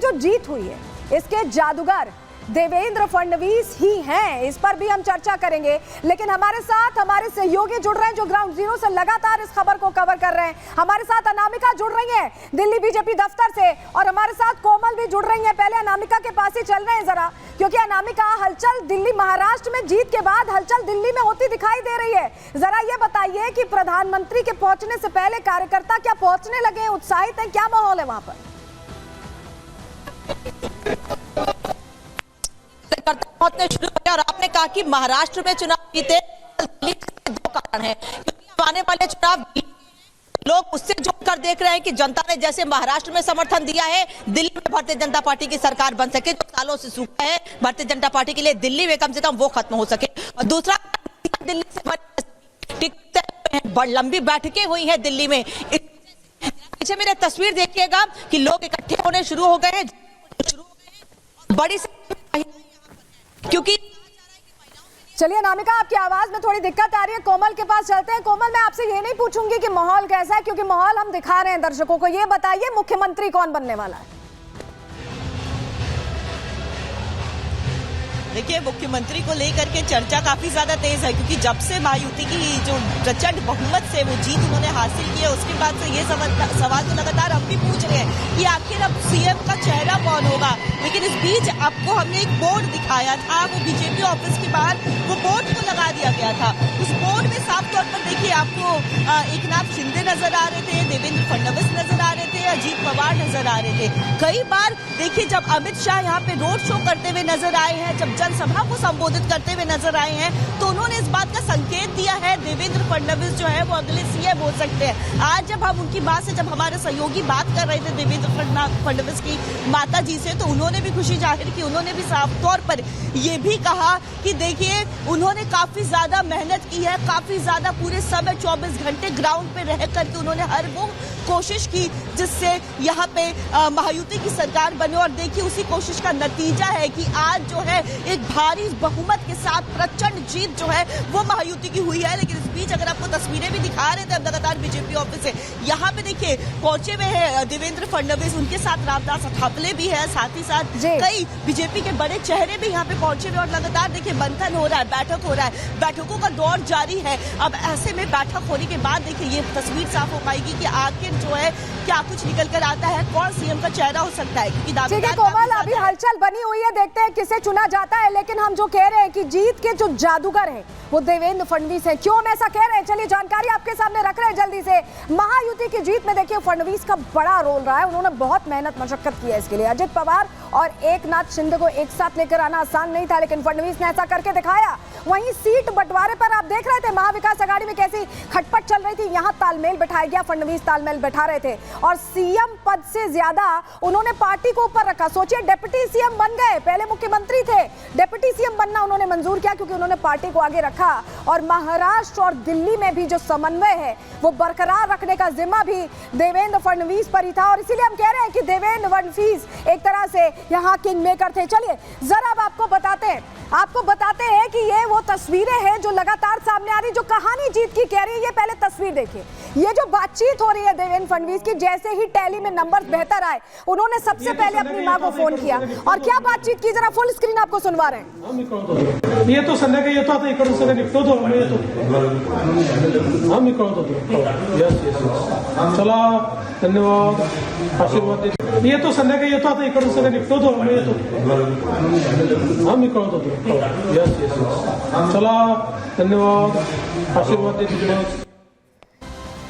जो जीत हुई है इसके जादूगर देवेंद्र फडणवीस ही हैं, इस पर भी हम चर्चा करेंगे। लेकिन हमारे साथ हमारे सहयोगी जुड़ रहे हैं जो ग्राउंड जीरो से लगातार इस खबर को कवर कर रहे हैं। हमारे साथ अनामिका जुड़ रही हैं दिल्ली बीजेपी दफ्तर से और हमारे साथ कोमल भी जुड़ रही हैं। पहले अनामिका के पास ही चल रहे हैं जरा, क्योंकि अनामिका हलचल दिल्ली, महाराष्ट्र में जीत के बाद हलचल दिल्ली में होती दिखाई दे रही है। जरा ये बताइए कि प्रधानमंत्री के पहुंचने से पहले कार्यकर्ता क्या पहुंचने लगे हैं, उत्साहित हैं, क्या माहौल है वहां पर? पहुंचने शुरू हो, और आपने कहा कि महाराष्ट्र में चुनाव जीते दो कारण हैं, क्योंकि आने वाले चुनाव लोग उससे जोड़कर देख रहे हैं कि जनता ने जैसे महाराष्ट्र में समर्थन दिया है दिल्ली में भारतीय जनता पार्टी की सरकार बन सके, जो सालों से सूखा है भारतीय जनता पार्टी के लिए दिल्ली में कम से कम वो खत्म हो सके। और दूसरा, दिल्ली से लंबी बैठकें हुई हैं दिल्ली में। पीछे मेरे तस्वीर देखिएगा कि लोग इकट्ठे होने शुरू हो गए हैं, बड़ी क्योंकि चलिए अनामिका, आपकी आवाज में थोड़ी दिक्कत आ रही है, कोमल के पास चलते हैं। कोमल, मैं आपसे ये नहीं पूछूंगी कि माहौल कैसा है, क्योंकि माहौल हम दिखा रहे हैं दर्शकों को। ये बताइए मुख्यमंत्री कौन बनने वाला है? देखिए, मुख्यमंत्री को लेकर के चर्चा काफी ज्यादा तेज है, क्योंकि जब से महायुति की जो प्रचंड बहुमत से वो जीत उन्होंने हासिल की है, उसके बाद से ये सवाल तो लगातार हम भी पूछ रहे हैं कि आखिर अब सीएम का चेहरा कौन होगा। लेकिन इस बीच आपको हमने एक बोर्ड दिखाया था, वो बीजेपी ऑफिस के बाहर वो बोर्ड को लगा दिया गया था। उस बोर्ड में साफ तौर पर देखिए आपको एकनाथ शिंदे नजर आ रहे थे, देवेंद्र फडणवीस नजर आ रहे थे, अजीत पवार नजर आ रहे थे। कई बार देखिए जब अमित शाह यहाँ पे रोड शो करते हुए नजर आए हैं, जब जनसभा को संबोधित करते हुए नजर आए हैं, तो उन्होंने इस बात का संकेत दिया है देवेंद्र फडणवीस जो है वो अगले सीएम हो सकते हैं। आज जब हम उनकी बात से, जब हमारे सहयोगी बात कर रहे थे देवेंद्र फडणवीस की माता जी से, तो उन्होंने भी खुशी जाहिर की। उन्होंने भी साफ तौर पर ये भी कहा कि देखिए उन्होंने काफी ज्यादा मेहनत की है, काफी ज्यादा पूरे समय 24 घंटे ग्राउंड पे रह करके उन्होंने हर वो कोशिश की जिससे यहाँ पे महायुति की सरकार बने। और देखिए उसी कोशिश का नतीजा है कि आज जो है एक भारी बहुमत के साथ प्रचंड जीत जो है वो महायुति की हुई है। लेकिन इस बीच अगर आपको तस्वीरें भी दिखा रहे थे अब लगातार बीजेपी ऑफिस से, यहाँ पे देखिए पहुंचे हुए हैं देवेंद्र फडणवीस, उनके साथ रामदास अठावले भी है, साथ ही साथ कई बीजेपी के बड़े चेहरे भी यहाँ पे पहुंचे हुए। और लगातार देखिए मंथन हो रहा है, बैठक हो रहा है, बैठकों का दौर जारी है। अब ऐसे में बैठक होने के बाद देखिए ये तस्वीर साफ हो पाएगी कि आखिर जो है क्या कुछ निकल कर आता है, कौन सीएम का चेहरा हो सकता है। क्योंकि कोमल, अभी हलचल बनी हुई है, देखते हैं किसे चुना जाता है। लेकिन हम जो कह रहे हैं कि जीत के जो जादूगर हैं वो देवेंद्र फडणवीस है। क्यों हम ऐसा कह रहे हैं, चलिए जानकारी आपके सामने रख रहे हैं जल्दी से। महायुति की जीत में देखिए फडणवीस का बड़ा रोल रहा है, उन्होंने बहुत मेहनत मशक्कत की है इसके लिए। अजित पवार और एकनाथ शिंदे को एक साथ लेकर आना आसान नहीं था, लेकिन फडणवीस ने ऐसा करके दिखाया। वहीं सीट बंटवारे पर आप देख रहे थे महाविकास आघाड़ी में कैसी खटपट चल रही थी, यहाँ तालमेल बैठाया गया, फडणवीस तालमेल बैठा रहे थे और सीएम पद से ज्यादा उन्होंने पार्टी को ऊपर रखा। सोचिए डिप्टी सीएम बन गए, पहले मुख्यमंत्री थे, डिप्टी सीएम बनना उन्होंने मंजूर किया क्योंकि उन्होंने पार्टी को आगे रखा। और महाराष्ट्र और दिल्ली में भी जो समन्वय है वो बरकरार रखने का जिम्मा भी देवेंद्र फडणवीस पर ही था। और इसीलिए हम कह रहे हैं कि देवेंद्र फडणवीस एक तरह से यहाँ किंग मेकर थे। चलिए जरा अब आपको बताते हैं कि ये वो तस्वीरें हैं जो लगातार सामने आ रही, जो कहानी जीत की कह रही है। ये पहले तस्वीर देखिए, ये जो बातचीत हो रही है देवेंद्र फडणवीस की, जैसे ही टैली में नंबर बेहतर आए उन्होंने सबसे पहले अपनी मां को फोन किया और क्या बातचीत की, जरा फुल स्क्रीन आपको सुनवा रहे हैं। ये तो संध्याकाळी येतो, आता इकडून सगळं निघतो तो येतो, हा मी कळवतो चला धन्यवाद, आशीर्वाद देतो। ये तो संध्याकाळी येतो, आता इकडून सगळं निघतो तो येतो, हा मी कळवतो चला धन्यवाद, आशीर्वाद देतो।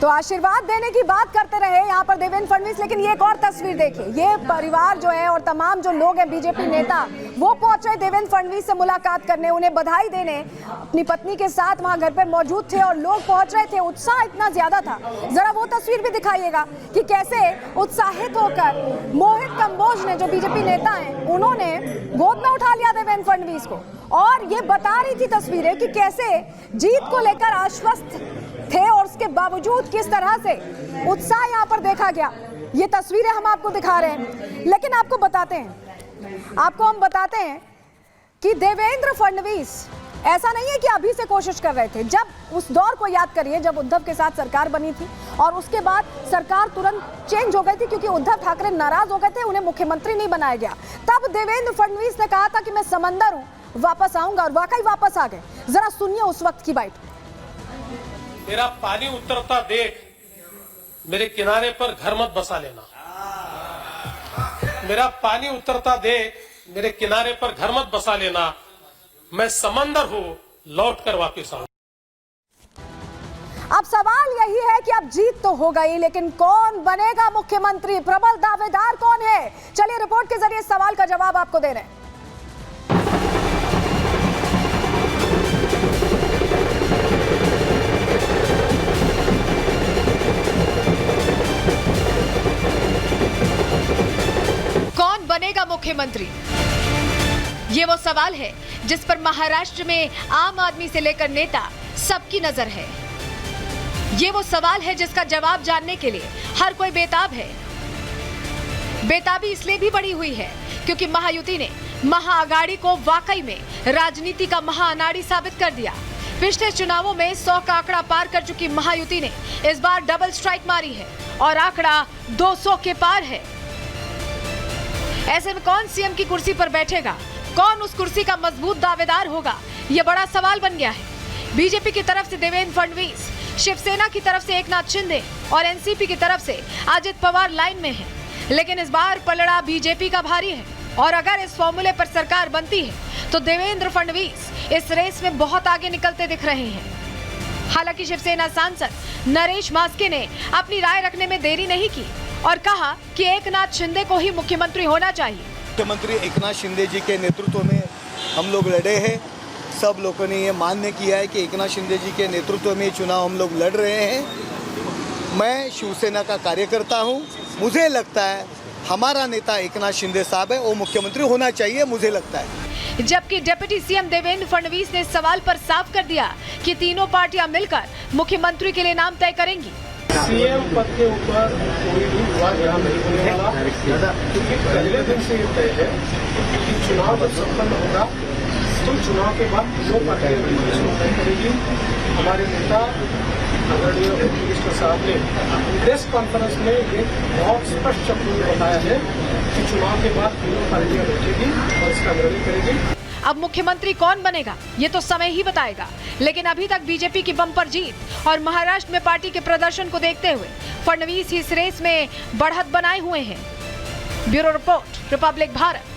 तो आशीर्वाद देने की बात करते रहे यहाँ पर देवेंद्र फडणवीस, लेकिन ये एक और तस्वीर देखिए, ये परिवार जो है और तमाम जो लोग हैं बीजेपी नेता वो पहुंचे देवेंद्र फडणवीस से मुलाकात करने, उन्हें बधाई देने, अपनी पत्नी के साथ वहां घर पे मौजूद थे और लोग पहुंच रहे थे। उत्साह इतना ज्यादा था, जरा वो तस्वीर भी दिखाइएगा कि कैसे उत्साहित होकर मोहित कंबोज ने, जो बीजेपी नेता हैं, उन्होंने गोद में उठा लिया देवेंद्र फडणवीस को। और ये बता रही थी तस्वीरें कि कैसे जीत को लेकर आश्वस्त थे और उसके बावजूद किस तरह से उत्साह यहाँ पर देखा गया। ये तस्वीरें हम आपको दिखा रहे हैं, लेकिन आपको हम बताते हैं कि देवेंद्र फडणवीस ऐसा नहीं है कि अभी से कोशिश कर रहे थे। जब उस दौर को याद करिए जब उद्धव के साथ सरकार बनी थी और उसके बाद सरकार तुरंत चेंज हो गई थी क्योंकि उद्धव ठाकरे नाराज हो गए थे, उन्हें मुख्यमंत्री नहीं बनाया गया। तब देवेंद्र फडणवीस ने कहा था कि मैं समंदर हूं, वापस आऊंगा, और वाकई वापस आ गए। जरा सुनिए उस वक्त की बात। मेरा पानी उतरता देख मेरे किनारे पर घर मत बसा लेना। मेरा पानी उतरता देख मेरे किनारे पर घर मत बसा लेना। मैं समंदर हूं, लौट कर वापिस आऊंगा। अब सवाल यही है कि अब जीत तो हो गई, लेकिन कौन बनेगा मुख्यमंत्री? प्रबल दावेदार कौन है? चलिए रिपोर्ट के जरिए सवाल का जवाब आपको दे रहे हैं। कौन बनेगा मुख्यमंत्री? ये वो सवाल है जिस पर महाराष्ट्र में आम आदमी से लेकर नेता सबकी नजर है। ये वो सवाल है जिसका जवाब जानने के लिए हर कोई बेताब है। बेताबी इसलिए भी बढ़ी हुई है क्योंकि महायुति ने महाअघाड़ी को वाकई में राजनीति का महाअनाड़ी साबित कर दिया। पिछले चुनावों में 100 का आंकड़ा पार कर चुकी महायुति ने इस बार डबल स्ट्राइक मारी है और आंकड़ा 200 के पार है। ऐसे में कौन सीएम की कुर्सी पर बैठेगा, कौन उस कुर्सी का मजबूत दावेदार होगा, यह बड़ा सवाल बन गया है। बीजेपी की तरफ से देवेंद्र फडणवीस, शिवसेना की तरफ से एकनाथ शिंदे और एनसीपी की तरफ से अजित पवार लाइन में है। लेकिन इस बार पलड़ा बीजेपी का भारी है और अगर इस फॉर्मूले पर सरकार बनती है तो देवेंद्र फडणवीस इस रेस में बहुत आगे निकलते दिख रहे हैं। हालांकि शिवसेना सांसद नरेश मास्के ने अपनी राय रखने में देरी नहीं की और कहा कि एकनाथ शिंदे को ही मुख्यमंत्री होना चाहिए। मुख्यमंत्री एकनाथ शिंदे जी के नेतृत्व में हम लोग लड़े हैं। सब लोगों ने ये मान्य किया है कि एकनाथ शिंदे जी के नेतृत्व में चुनाव हम लोग लड़ रहे हैं। मैं शिवसेना का कार्यकर्ता हूं। मुझे लगता है हमारा नेता एकनाथ शिंदे साहब है, वो मुख्यमंत्री होना चाहिए, मुझे लगता है। जबकि डिप्टी सीएम देवेंद्र फडणवीस ने इस सवाल पर साफ कर दिया कि तीनों पार्टियां मिलकर मुख्यमंत्री के लिए नाम तय करेंगी। सीएम पद के ऊपर कोई भी विवाद यहाँ नहीं होने वाला, क्योंकि पहले दिन से ये तय है कि चुनाव जब संपन्न होगा तो चुनाव के बाद दो पार्टियां तय करेगी। हमारे नेता आदरणीय मिनिस्टर साहब ने प्रेस कॉन्फ्रेंस में ये बहुत स्पष्ट शब्दों में बताया है कि चुनाव के बाद तीनों पार्टियां बैठेगी और इसका निर्णय करेगी। अब मुख्यमंत्री कौन बनेगा ये तो समय ही बताएगा, लेकिन अभी तक बीजेपी की बम्पर जीत और महाराष्ट्र में पार्टी के प्रदर्शन को देखते हुए फडणवीस इस रेस में बढ़त बनाए हुए हैं। Bureau report, Republic Bharat.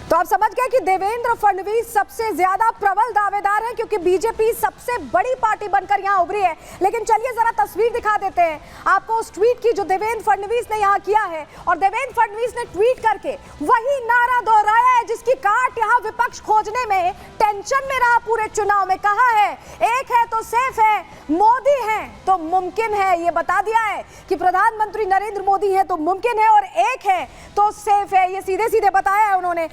तो आप समझ गए कि देवेंद्र फडणवीस सबसे ज्यादा प्रबल दावेदार हैं क्योंकि बीजेपी सबसे बड़ी पार्टी बनकर यहां उभरी है। लेकिन चलिए जरा तस्वीर दिखा देते हैं आपको उस ट्वीट की जो देवेंद्र फडणवीस ने यहां किया है। और देवेंद्र फडणवीस ने ट्वीट करके वही नारा दोहराया है जिसकी काट यहां विपक्ष खोजने में टेंशन में रहा पूरे चुनाव में। कहा है एक है तो सेफ है, मोदी है तो मुमकिन है। ये बता दिया है कि प्रधानमंत्री नरेंद्र मोदी है तो मुमकिन है और एक है तो सेफ है। ये सीधे सीधे बताया है उन्होंने।